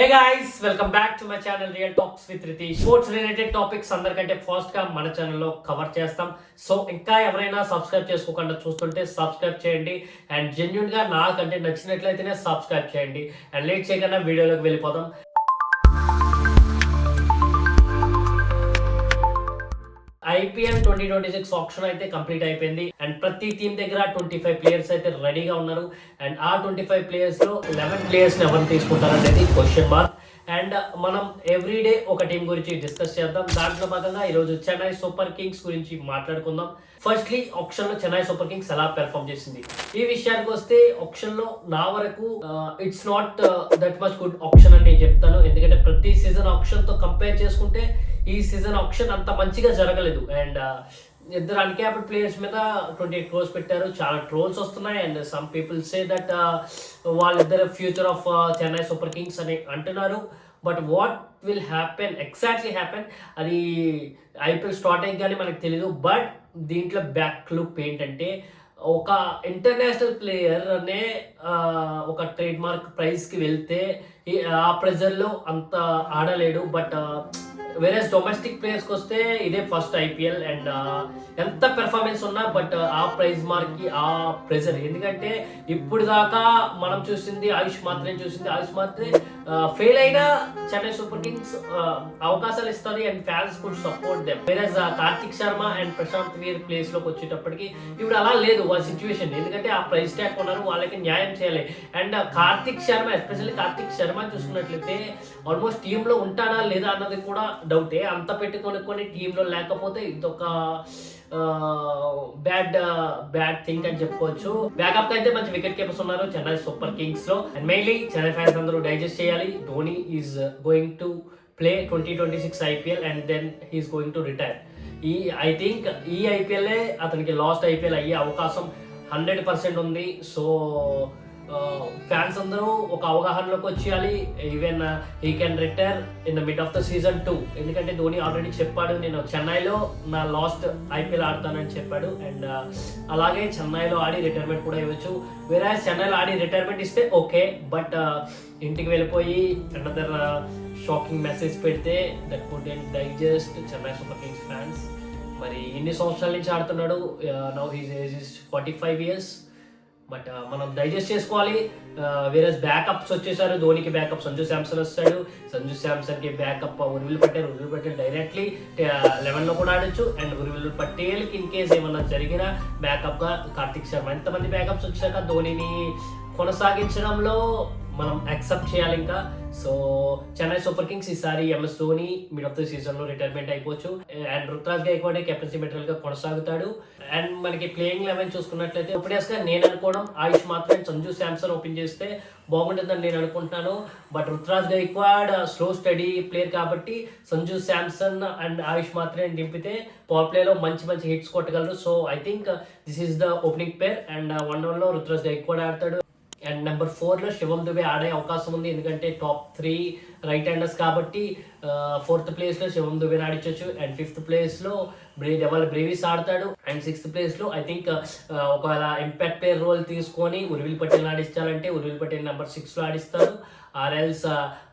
Hey guys, welcome back to my channel Real Talks with Ritesh. Sports related topics అందరికంటే fast గా మన ఛానల్లో cover చేస్తాం. So ఇంకా ఎవరైనా సబ్స్క్రైబ్ చేసుకోకుండా చూస్తుంటే సబ్స్క్రైబ్ చేయండి అండ్ జెన్యూన్ గా నాకంటే నచ్చినట్లయితేనే సబ్స్క్రైబ్ చేయండి అండ్ లేట్ చేయకుండా వీడియోలోకి వెళ్ళిపోదాం. ఐపీఎల్ 2026 ఆప్షన్ అయితే కంప్లీట్ అయిపోయింది అండ్ ప్రతి టీం దగ్గర 25 ప్లేయర్స్ అయితే రెడీగా ఉన్నారు అండ్ ఆ 25 ప్లేయర్స్ లో 11 ప్లేయర్స్ ఎవరు తీసుకుంటారు అనేది క్వశ్చన్ మార్క్. అండ్ మనం ఎవ్రీడే ఒక టీం గురించి డిస్కస్ చేద్దాం. దాంట్లో భాగంగా ఈరోజు చెన్నై సూపర్ కింగ్స్ గురించి మాట్లాడుకుందాం. ఫస్ట్లీ ఆప్షన్ లో చెన్నై సూపర్ కింగ్స్ ఎలా పెర్ఫామ్ చేసింది ఈ విషయానికి వస్తే, ఆప్షన్ లో నా వరకు it's not that much good option అని నేను చెప్తాను. ఎందుకంటే ప్రతి సీజన్ ఆప్షన్ తో కంపేర్ చేసుకుంటే ఈ సీజన్ ఆప్షన్ అంత మంచిగా జరగలేదు అండ్ ఇద్దరు అన్క్యాప్డ్ ప్లేయర్స్ మీద 28 crores పెట్టారు. చాలా ట్రోల్స్ వస్తున్నాయి and some people say that వాళ్ళిద్దరు future of Chennai Super Kings అని అంటున్నారు. But what will happen exactly happen అది ఐపీఎల్ స్టార్ట్ అయ్యి కానీ మనకు తెలియదు. బట్ దీంట్లో బ్యాక్ లుక్ ఏంటంటే, ఒక ఇంటర్నేషనల్ ప్లేయర్ అనే ఒక ట్రేడ్ మార్క్ ప్రైజ్కి వెళ్తే ఆ ప్రెజర్లో అంత ఆడలేడు. బట్ వేరే డొమెస్టిక్ ప్లేయర్స్కి వస్తే ఇదే ఫస్ట్ ఐపీఎల్ అండ్ ఎంత పెర్ఫార్మెన్స్ ఉన్నా బట్ ఆ ప్రైజ్ మార్క్కి ఆ ప్రెజర్. ఎందుకంటే ఇప్పుడు దాకా మనం చూసింది ఆయుష్ మాత్రే ఫెయిల్ అయినా చెన్నై సూపర్ కింగ్స్ అవకాశాలు ఇస్తుంది and fans could support them. వేరే కార్తిక్ శర్మ అండ్ ప్రశాంత్ వీర్ ప్లేస్ లోకి వచ్చేటప్పటికి ఇప్పుడు అలా లేదు వాళ్ళ సిచ్యువేషన్. ఎందుకంటే ఆ ప్రైస్ ట్యాగ్ కొన్నారు, వాళ్ళకి న్యాయం చేయాలి. అండ్ కార్తిక్ శర్మ ఎస్పెషల్లీ కార్తిక్ శర్మ చూసుకున్నట్లయితే ఆల్మోస్ట్ టీంలో ఉంటాడా లేదా అన్నది కూడా డౌటే. అంత పెట్టుకొని టీంలో లేకపోతే ఇదొక బ్యాడ్ థింగ్ అని చెప్పుకోవచ్చు. బ్యాకప్ అయితే మంచి వికెట్ కీపర్స్ ఉన్నారు చెన్నై సూపర్ కింగ్స్ లో అండ్ మెయిన్లీ చెన్నై ఫ్యాన్స్ అందరూ డైజెస్ట్ చేయాలి. Dhoni is going to play 2026 IPL and then he's going to retire. I think ఈ ఐపీఎల్ అతనికి లాస్ట్ ఐపీఎల్ అయ్యే అవకాశం 100% ఉంది. సో ఫ్యాన్స్ అందరూ ఒక అవగాహనలోకి వచ్చేయాలి. Even he can retire in the mid of the season 2. ఎందుకంటే ధోని ఆల్రెడీ చెప్పాడు, నేను చెన్నైలో నా లాస్ట్ ఐపీఎల్ ఆడతానని చెప్పాడు. అండ్ అలాగే చెన్నైలో ఆడి రిటైర్మెంట్ కూడా ఇవ్వచ్చు. వేరే చెన్నైలో ఆడి రిటైర్మెంట్ ఇస్తే ఓకే, బట్ ఇంటికి వెళ్ళిపోయి అనదర్ షాకింగ్ మెసేజ్ పెడితే that couldn't digest Chennai Super Kings fans. మరి ఎన్ని సంవత్సరాల నుంచి ఆడుతున్నాడు, now he's age is 45 years. But మనం డైజెస్ట్ చేసుకోవాలి. వేరే బ్యాకప్స్ వచ్చేసారు. ధోనికి బ్యాకప్ సంజు శాంసన్ వస్తాడు. సంజు శాంసన్కి బ్యాకప్ ఉర్విల్ పటేల్ డైరెక్ట్లీ 11లో కూడా ఆడొచ్చు. అండ్ ఉర్విల్ పటేల్కి ఇన్ కేస్ ఏమన్నా జరిగినా బ్యాకప్గా కార్తిక్ శర్మ. ఎంతమంది బ్యాకప్స్ వచ్చాక ధోనిని కొనసాగించడంలో మనం యాక్సెప్ట్ చేయాలి ఇంకా. సో చెన్నై సూపర్ కింగ్స్ ఈసారి MS Dhoni mid of the season లో రిటైర్మెంట్ అయిపోవచ్చు and Ruturaj Gaikwad captaincy material గా కొనసాగుతాడు. అండ్ మనకి ప్లేయింగ్ 11 చూసుకున్నట్లయితే ఓపెనర్స్ గా నేను అనుకోవడం ఆయుష్ మాత్రం సంజు శాంసన్ ఓపెన్ చేస్తే బాగుంటుందని నేను అనుకుంటున్నాను. But Ruturaj Gaikwad slow steady player కాబట్టి సంజు శాంసన్ అండ్ ఆయుష్ మాత్రం దింపితే పవర్ ప్లే లో మంచి హిట్స్ కొట్టగలరు. So I think this is the opening pair and 1 లో రుతురాజ్ గైక్వాడ్ ఆడతాడు. అండ్ నెంబర్ 4లో శివం దుబే ఆడే అవకాశం ఉంది. ఎందుకంటే టాప్ 3 రైట్ హ్యాండర్స్ కాబట్టి 4th ప్లేస్లో శివం దుబే ఆడించవచ్చు. అండ్ 5th ప్లేస్లో డెవల్ బ్రేవిస్ ఆడతాడు. అండ్ 6th ప్లేస్లో ఐ థింక్ ఒకవేళ ఇంపాక్ట్ ప్లేయర్ రోల్ తీసుకొని ఉర్విల్ పటేల్ ఆడించాలంటే ఉర్విల్ పటేల్ నెంబర్ 6లో ఆడిస్తారు. ఆర్ఎల్స్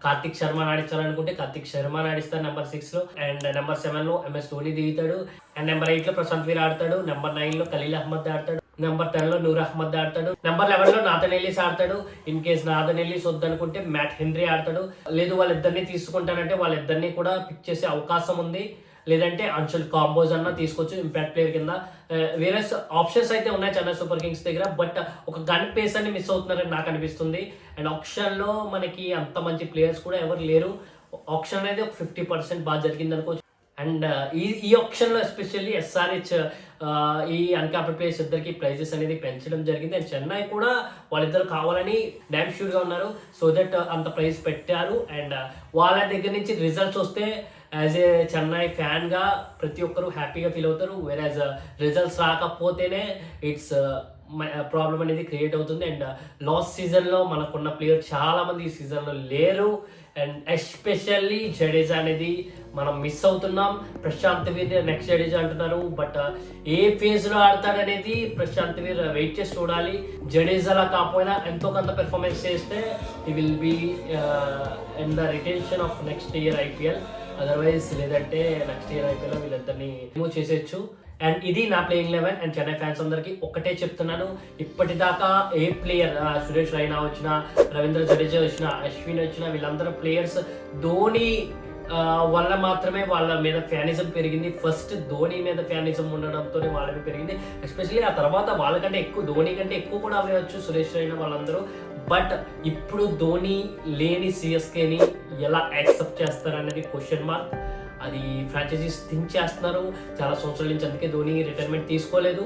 కార్తిక్ శర్మ ఆడించాలనుకుంటే కార్తిక్ శర్మ ఆడిస్తారు నెంబర్ 6లో. అండ్ నెంబర్ 7లో ఎంఎస్ ధోని దిగుతాడు. అండ్ నెంబర్ 8లో ప్రశాంత్ వీర్ ఆడతాడు. నెంబర్ 9లో ఖలీల్ అహ్మద్ ఆడతాడు. నెంబర్ 10లో నూర్ అహ్మద్ ఆడతాడు. నెంబర్ 11లో నాథన్ ఎల్లిస్ ఆడతాడు. ఇన్ కేస్ నాథన్ ఎల్లిస్ వద్దనుకుంటే మ్యాట్ హెన్రీ ఆడతాడు. లేదు వాళ్ళిద్దరిని తీసుకుంటానంటే వాళ్ళిద్దరిని కూడా పిక్ చేసే అవకాశం ఉంది. లేదంటే అన్షుల్ కాంబోజ్ అన్న తీసుకోవచ్చు ఇంపాక్ట్ ప్లేయర్ కింద. వేరే ఆప్షన్స్ అయితే ఉన్నాయి చెన్నై సూపర్ కింగ్స్ దగ్గర. బట్ ఒక గన్ పేస్ అని మిస్ అవుతున్నారని నాకు అనిపిస్తుంది. అండ్ ఆప్షన్లో మనకి అంత మంచి ప్లేయర్స్ కూడా ఎవరు లేరు. ఆప్షన్ అనేది ఒక 50% బాగా జరిగింది అనుకోవచ్చు. అండ్ ఈ ఆప్షన్లో ఎస్పెషల్లీ ఎస్ఆర్హెచ్ ఈ అన్క్యాప్డ్ ప్లేయర్స్ ఇద్దరికి ప్రైజెస్ అనేది పెంచడం జరిగింది. అండ్ చెన్నై కూడా వాళ్ళిద్దరు కావాలని డ్యామ్ ష్యూర్గా ఉన్నారు. సో దట్ అంత ప్రైజ్ పెట్టారు. అండ్ వాళ్ళ దగ్గర నుంచి రిజల్ట్స్ వస్తే యాజ్ ఏ చెన్నై ఫ్యాన్గా ప్రతి ఒక్కరు హ్యాపీగా ఫీల్ అవుతారు. వేరే రిజల్ట్స్ రాకపోతేనే ఇట్స్ ప్రాబ్లం అనేది క్రియేట్ అవుతుంది. అండ్ లాస్ట్ సీజన్లో మనకున్న ప్లేయర్ చాలా మంది ఈ సీజన్లో లేరు. అండ్ ఎస్పెషల్లీ జడేజా అనేది మనం మిస్ అవుతున్నాం. ప్రశాంత్ వీర్ నెక్స్ట్ జడేజా అంటున్నారు, బట్ ఏ ఫేజ్లో ఆడతాడనేది ప్రశాంత్ వీర్ వెయిట్ చేసి చూడాలి. జడేజాలా కాకపోయినా ఎంతో కొంత పెర్ఫార్మెన్స్ చేస్తే he will be in the retention of next year IPL. Otherwise లేదంటే నెక్స్ట్ ఇయర్ ఐపీఎల్ వీళ్ళిద్దరిని రిమూవ్ చేసేయచ్చు. అండ్ ఇది నా ప్లేయింగ్ 11. అండ్ చెన్నై ఫ్యాన్స్ అందరికీ ఒకటే చెప్తున్నాను, ఇప్పటిదాకా ఏ ప్లేయర్ సురేష్ రైనా వచ్చినా, రవీంద్ర జడేజా వచ్చినా, అశ్విన్ వచ్చినా, వీళ్ళందరూ ప్లేయర్స్ ధోని వల్ల మాత్రమే వాళ్ళ మీద ఫ్యానిజం పెరిగింది. ఫస్ట్ ధోని మీద ఫ్యానిజం ఉండడంతోనే వాళ్ళ మీద పెరిగింది. ఎస్పెషల్లీ ఆ తర్వాత వాళ్ళకంటే ఎక్కువ, ధోని కంటే ఎక్కువ కూడా అవ్వచ్చు సురేష్ రైనా వాళ్ళందరూ. బట్ ఇప్పుడు ధోని లేని సిఎస్కేని ఎలా యాక్సెప్ట్ చేస్తారనేది క్వశ్చన్ మార్క్. అది ఫ్రాంచైజీస్ థింక్ చేస్తున్నారు చాలా సంవత్సరాల నుంచి, అందుకే ధోని రిటైర్మెంట్ తీసుకోలేదు.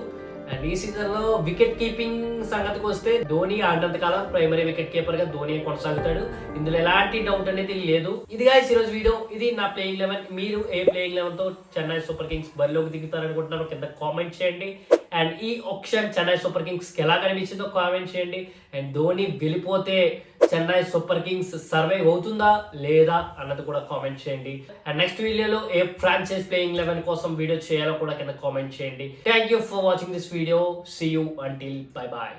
అండ్ ఈ సీజన్లో వికెట్ కీపింగ్ సంగతికి వస్తే ధోని ఆడినంత కాలం ప్రైమరీ వికెట్ కీపర్ గా ధోని కొనసాగుతాడు. ఇందులో ఎలాంటి డౌట్ అనేది లేదు. ఇది గాయ్స్ ఈరోజు వీడియో. ఇది నా ప్లేయింగ్ 11. మీరు ఏ ప్లేయింగ్ 11 తో చెన్నై సూపర్ కింగ్స్ బరిలోకి దిగుతారనుకుంటున్నారో కింద కామెంట్ చేయండి. అండ్ ఈ ఆప్షన్ చెన్నై సూపర్ కింగ్స్ కి ఎలా కనిపించిందో కామెంట్ చేయండి. అండ్ ధోని వెళ్ళిపోతే చెన్నై సూపర్ కింగ్స్ సర్వైవ్ అవుతుందా లేదా అన్నది కూడా కామెంట్ చేయండి. అండ్ నెక్స్ట్ వీడియోలో ఏ ఫ్రాంచైజ్ ప్లేయింగ్ 11 కోసం వీడియో చేయాలో కూడా కింద కామెంట్ చేయండి. Thank you for watching this video. See you until bye bye.